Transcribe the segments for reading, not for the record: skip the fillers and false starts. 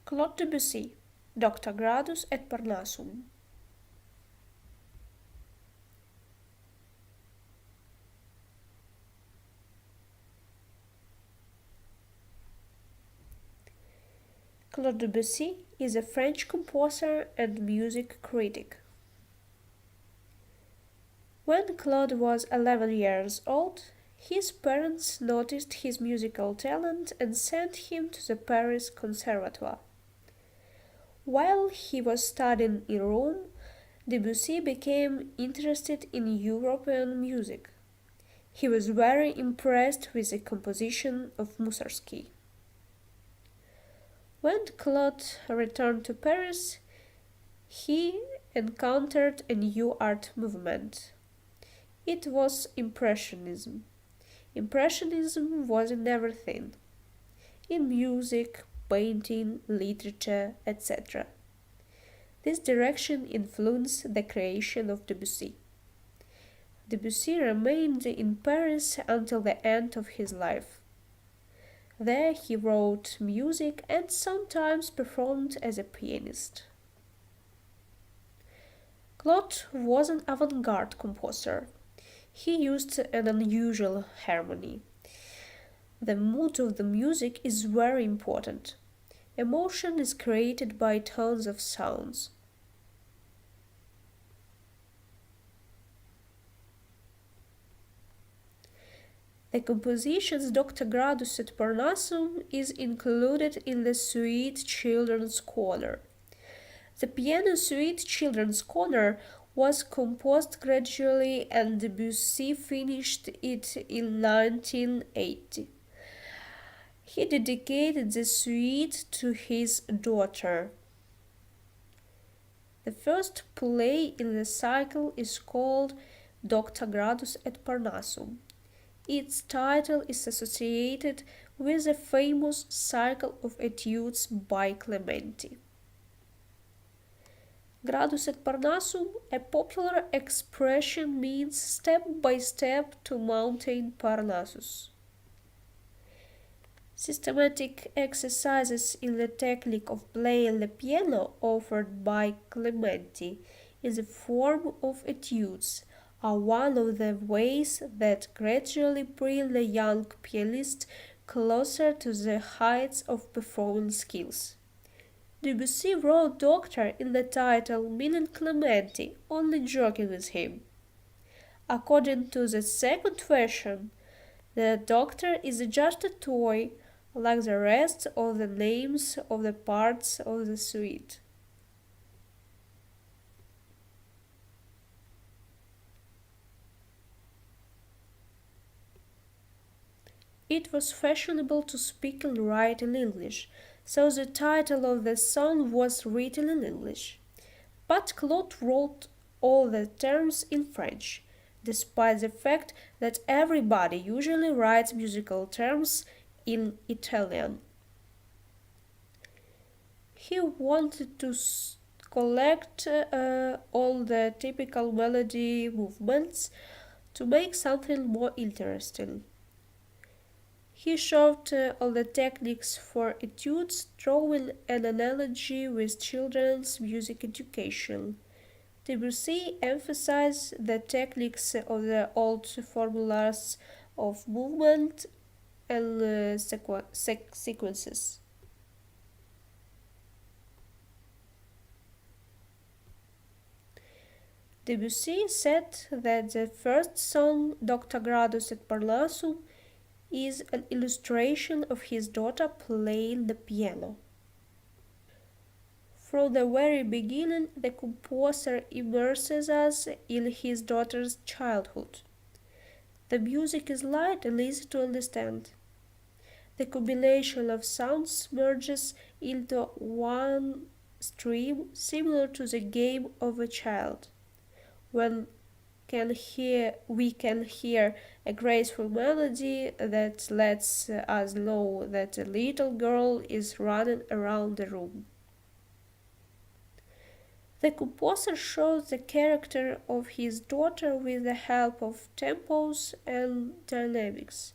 Claude Debussy, Doctor Gradus et Parnassum. Claude Debussy is a French composer and music critic. When Claude was 11 years old, his parents noticed his musical talent and sent him to the Paris Conservatoire. While he was studying in Rome, Debussy became interested in European music. He was very impressed with the composition of Mussorgsky. When Claude returned to Paris, he encountered a new art movement. It was Impressionism. Impressionism was in everything, in music, painting, literature, etc. This direction influenced the creation of Debussy. Debussy remained in Paris until the end of his life. There he wrote music and sometimes performed as a pianist. Claude was an avant-garde composer. He used an unusual harmony. The mood of the music is very important. Emotion is created by tones of sounds. The compositions Doctor Gradus et Parnassum is included in the Suite Children's Corner. The piano suite Children's Corner was composed gradually and Debussy finished it in 1980. He dedicated the suite to his daughter. The first play in the cycle is called Doctor Gradus et Parnassum. Its title is associated with the famous cycle of etudes by Clementi. Gradus et Parnassum, a popular expression, means step by step to Mountain Parnassus. Systematic exercises in the technique of playing the piano offered by Clementi in the form of etudes are one of the ways that gradually bring the young pianist closer to the heights of performance skills. Debussy wrote Doctor in the title, meaning Clementi, only joking with him. According to the second version, the Doctor is just a toy, like the rest of the names of the parts of the suite. It was fashionable to speak and write in English, so the title of the song was written in English. But Claude wrote all the terms in French, despite the fact that everybody usually writes musical terms in Italian. He wanted to collect all the typical melody movements to make something more interesting. He showed all the techniques for etudes, drawing an analogy with children's music education. Debussy emphasized the techniques of the old formulas of movement and sequences. Debussy said that the first song, Doctor Gradus et Parnassum, is an illustration of his daughter playing the piano. From the very beginning, the composer immerses us in his daughter's childhood. The music is light and easy to understand. The combination of sounds merges into one stream similar to the game of a child. We can hear a graceful melody that lets us know that a little girl is running around the room. The composer shows the character of his daughter with the help of tempos and dynamics.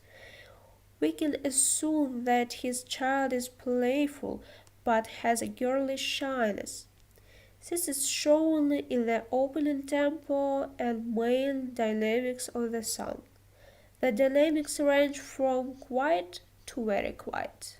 We can assume that his child is playful, but has a girlish shyness. This is shown in the opening tempo and main dynamics of the song. The dynamics range from quiet to very quiet.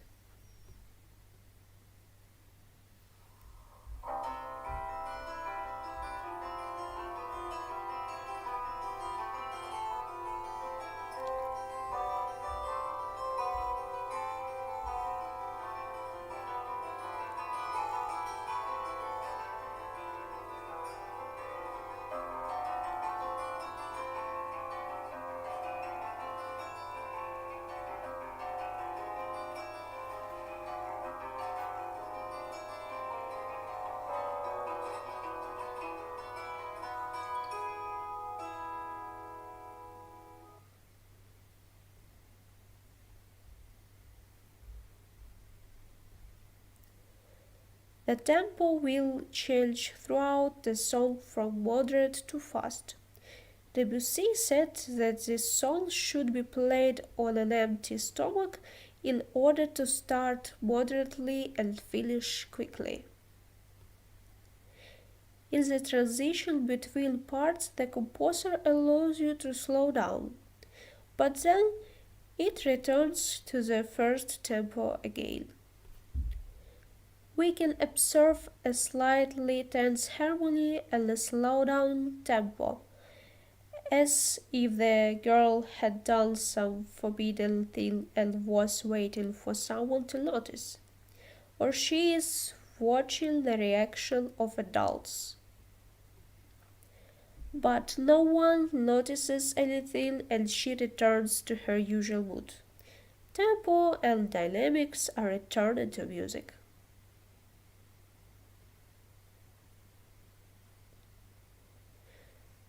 The tempo will change throughout the song from moderate to fast. Debussy said that this song should be played on an empty stomach in order to start moderately and finish quickly. In the transition between parts, the composer allows you to slow down, but then it returns to the first tempo again. We can observe a slightly tense harmony and a slowdown tempo, as if the girl had done some forbidden thing and was waiting for someone to notice, or she is watching the reaction of adults. But no one notices anything and she returns to her usual mood. Tempo and dynamics are returned to music.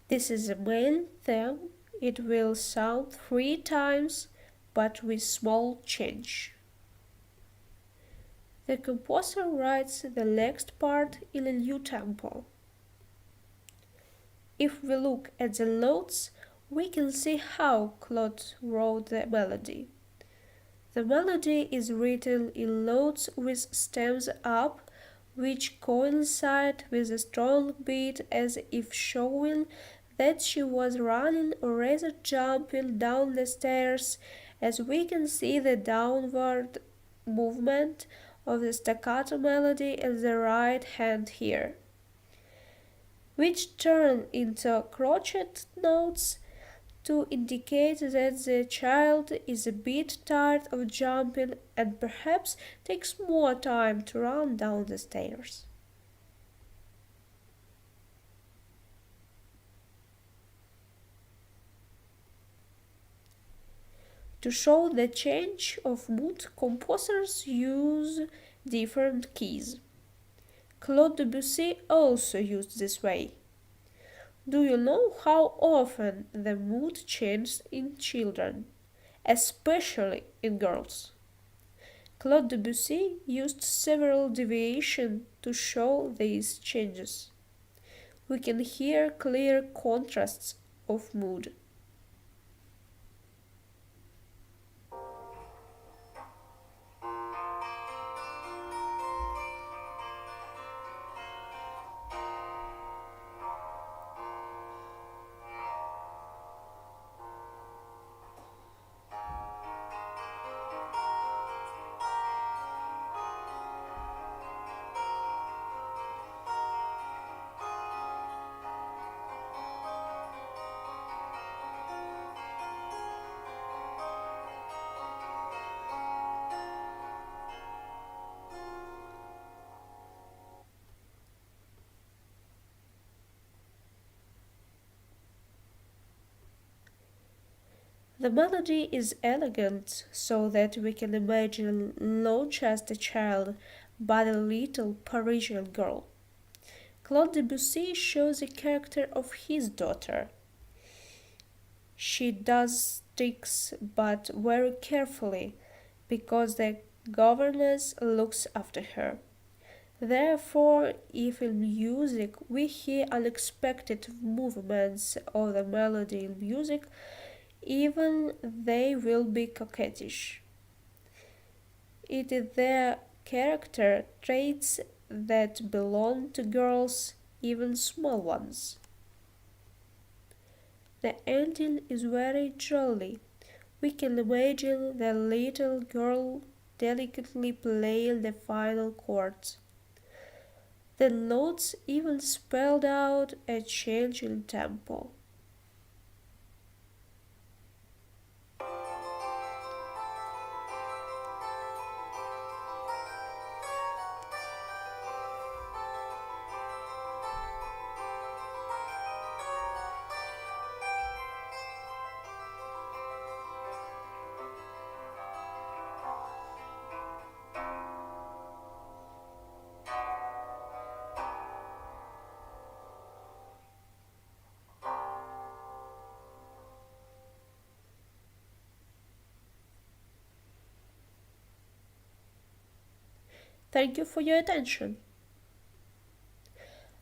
This is the main theme. It will sound 3 times, but with small change. The composer writes the next part in a new tempo. If we look at the notes, we can see how Claude wrote the melody. The melody is written in notes with stems up, which coincide with a strong beat as if showing that she was running or rather jumping down the stairs, as we can see the downward movement of the staccato melody in the right hand here, which turn into crotchet notes to indicate that the child is a bit tired of jumping and perhaps takes more time to run down the stairs. To show the change of mood, composers use different keys. Claude Debussy also used this way. Do you know how often the mood changes in children, especially in girls? Claude Debussy used several deviations to show these changes. We can hear clear contrasts of mood. The melody is elegant so that we can imagine not just a child but a little Parisian girl. Claude Debussy shows the character of his daughter. She does tricks but very carefully because the governess looks after her. Therefore, if in music we hear unexpected movements of the melody in music, even they will be coquettish. It is their character traits that belong to girls, even small ones. The ending is very jolly. We can imagine the little girl delicately playing the final chords. The notes even spelled out a change in tempo. Thank you for your attention.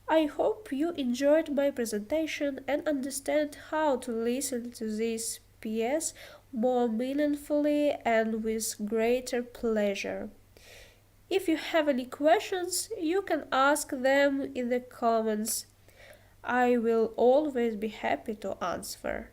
I hope you enjoyed my presentation and understand how to listen to this piece more meaningfully and with greater pleasure. If you have any questions, you can ask them in the comments. I will always be happy to answer.